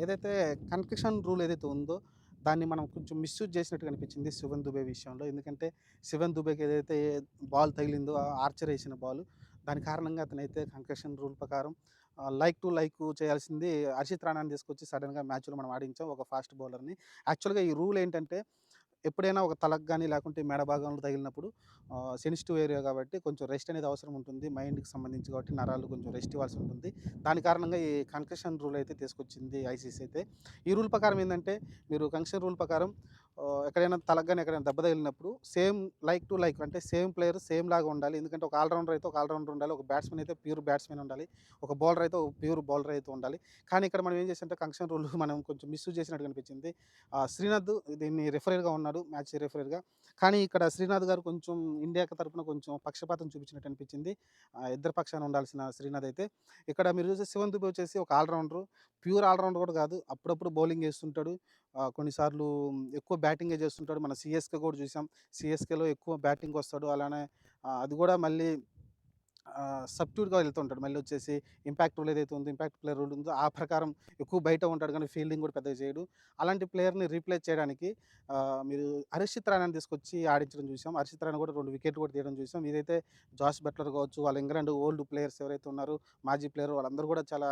ఏదైతే concussion rule ఏదైతే ఉందో, దాన్ని మనం కొంచెం మిస్‌యూజ్ చేసినట్టుగా అనిపించింది శివన్ దుబే విషయంలో. ఎందుకంటే, శివన్ దుబేకి ఏదైతే బాల్ తగిలిందో ఆర్చర్ ఏసిన బాలు, దాని కారణంగా అతనైతే కన్కషన్ రూల్ ప్రకారం లైక్ టు లైక్ చేయాల్సింది హర్షిత్ రాణాని తీసుకొచ్చి సడెన్‌గా మ్యాచ్‌లో మనం ఆడించాం ఒక ఫాస్ట్ బౌలర్‌ని. యాక్చువల్‌గా ఈ రూల్ ఏంటంటే ఎప్పుడైనా ఒక తలకు గాని, లేకుంటే మెడ భాగంలో తగిలినప్పుడు సెన్సిటివ్ ఏరియా కాబట్టి కొంచెం రెస్ట్ అనేది అవసరం ఉంటుంది. మైండ్‌కి సంబంధించి కాబట్టి నరాలు కొంచెం రెస్ట్ ఇవ్వాల్సి ఉంటుంది. దాని కారణంగా ఈ కన్కషన్ రూల్ అయితే తీసుకొచ్చింది ఐసీసీ అయితే. ఈ రూల్ ప్రకారం ఏందంటే, మీరు కన్కషన్ రూల్ ప్రకారం ఎక్కడైనా తలకు గాని, ఎక్కడైనా దెబ్బ తగిలినప్పుడు సేమ్ లైక్ టు లైక్ అంటే సేమ్ ప్లేయర్ సేమ్ లాగా ఉండాలి. ఎందుకంటే ఒక ఆల్ రౌండర్ అయితే ఒక ఆల్ రౌండర్ ఉండాలి. ఒక బ్యాట్స్‌మన్ అయితే ప్యూర్ బ్యాట్స్‌మన్ ఉండాలి. ఒక బౌలర్ అయితే ఒక ప్యూర్ బౌలర్ అయితే ఉండాలి. కానీ ఇక్కడ మనం ఏం చేసామంటే కన్కషన్ రూల్ మనం కొంచెం మిస్‌యూజ్ చేసినట్టుగా అనిపించింది. శ్రీనాథ్ దీన్ని రిఫరీగా ఉన్నాడు. మ్యాచ్ రిఫరీగా. కానీ ఇక్కడ శ్రీనాథ్ గారు కొంచెం ఇండియాకి తరపున కొంచెం పక్షపాతం చూపించినట్టు అనిపించింది. ఇద్దరి పక్షాన ఉండాల్సిన శ్రీనాథ్ అయితే. ఇక్కడ మీరు చూస్తే శివన్ దుబే వచ్చేసి ఒక all rounder. Pure all rounder కూడా కాదు. అప్పుడప్పుడు బౌలింగ్ ఏస్తుంటాడు. కొన్నిసార్లు ఎక్కువ బ్యాటింగే చేస్తుంటాడు. మన సీఎస్‌కే కూడా చూసాం. సీఎస్‌కేలో ఎక్కువ బ్యాటింగ్‌కొస్తాడు. అలానే అది కూడా మళ్ళీ సబ్‌స్టిట్యూట్‌గా వెళ్తుంటాడు. మళ్ళొచ్చేసి ఇంపాక్ట్ రూల్ ఏదైతే ఉందో, ఇంపాక్ట్ ప్లేయర్ రూల్ ఉందో, ఆ ప్రకారం ఎక్కువ బయట ఉంటాడు గానీ ఫీల్డింగ్ కూడా పెద్దగా చేయడు. అలాంటి ప్లేయర్‌ని రీప్లేస్ చేయడానికి మీరు హర్షిత్ రాణాని తీసుకొచ్చి ఆడించడం చూసాం. హర్షిత్ రాణా కూడా 2 వికెట్లు కూడా తీయడం చూసాం. ఇదైతే జాస్ బట్లర్ కావచ్చు, వాళ్ళ ఇంగ్లాండ్ ఓల్డ్ ప్లేయర్స్ ఎవరైతే ఉన్నారో, మాజీ ప్లేయర్ వాళ్ళందరూ కూడా చాలా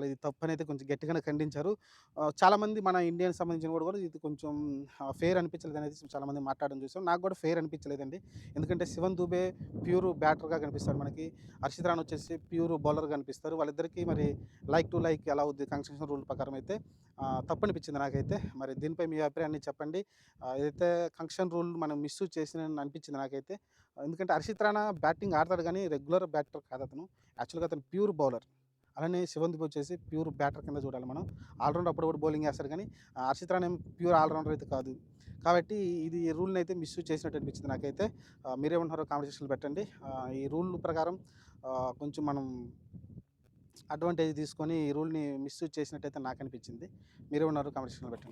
ఇది తప్పనైతే కొంచెం గట్టిగానే ఖండించారు. చాలామంది మన ఇండియాకి సంబంధించిన కూడా కూడా ఇది కొంచెం ఫెయిర్ అనిపించలేదనేది చాలామంది మాట్లాడడం చూసాం. నాకు కూడా ఫెయిర్ అనిపించలేదండి. ఎందుకంటే శివన్ దుబే ప్యూర్ బ్యాటర్‌గా కనిపిస్తాడు మనకి. హర్షిత్ రాణా వచ్చేసి ప్యూర్ బౌలర్‌గా కనిపిస్తారు. వాళ్ళిద్దరికీ మరి లైక్ టు లైక్ ఎలా అవుద్ది కన్స్ట్రక్షన్ రూల్ ప్రకారం అయితే తప్పనిపించింది నాకైతే. మరి దీనిపై మీ అభిప్రాయాన్ని చెప్పండి. ఏదైతే కన్స్ట్రక్షన్ రూల్ మనం మిస్‌యూజ్ చేసినని అనిపించింది నాకైతే. ఎందుకంటే హర్షిత్ రాణా బ్యాటింగ్ ఆడతాడు గానీ రెగ్యులర్ బ్యాటర్ కాదతను. యాక్చువల్‌గా అతను ప్యూర్ బౌలర్. అలానే శివన్ దుబే వచ్చేసి ప్యూర్ బ్యాటర్ కింద చూడాలి మనం. ఆల్‌రౌండర్ అప్పుడప్పుడు బౌలింగ్ ఏస్తాడు గానీ హర్షిత్ రాణా ఏమో ప్యూర్ ఆల్‌రౌండర్ అయితే కాదు. కాబట్టి ఇది రూల్‌నయితే మిస్‌యూజ్ చేసినట్టు అనిపించింది నాకైతే. మీరేమంటున్నారో కామెంట్ సెక్షన్‌లో పెట్టండి. ఈ రూల్ ప్రకారం కొంచెం మనం అడ్వాంటేజ్ తీసుకొని ఈ రూల్‌ని మిస్‌యూజ్ చేసినట్టయితే నాకనిపించింది. మీరేమన్నారు కామెంట్ సెక్షన్‌లో పెట్టండి.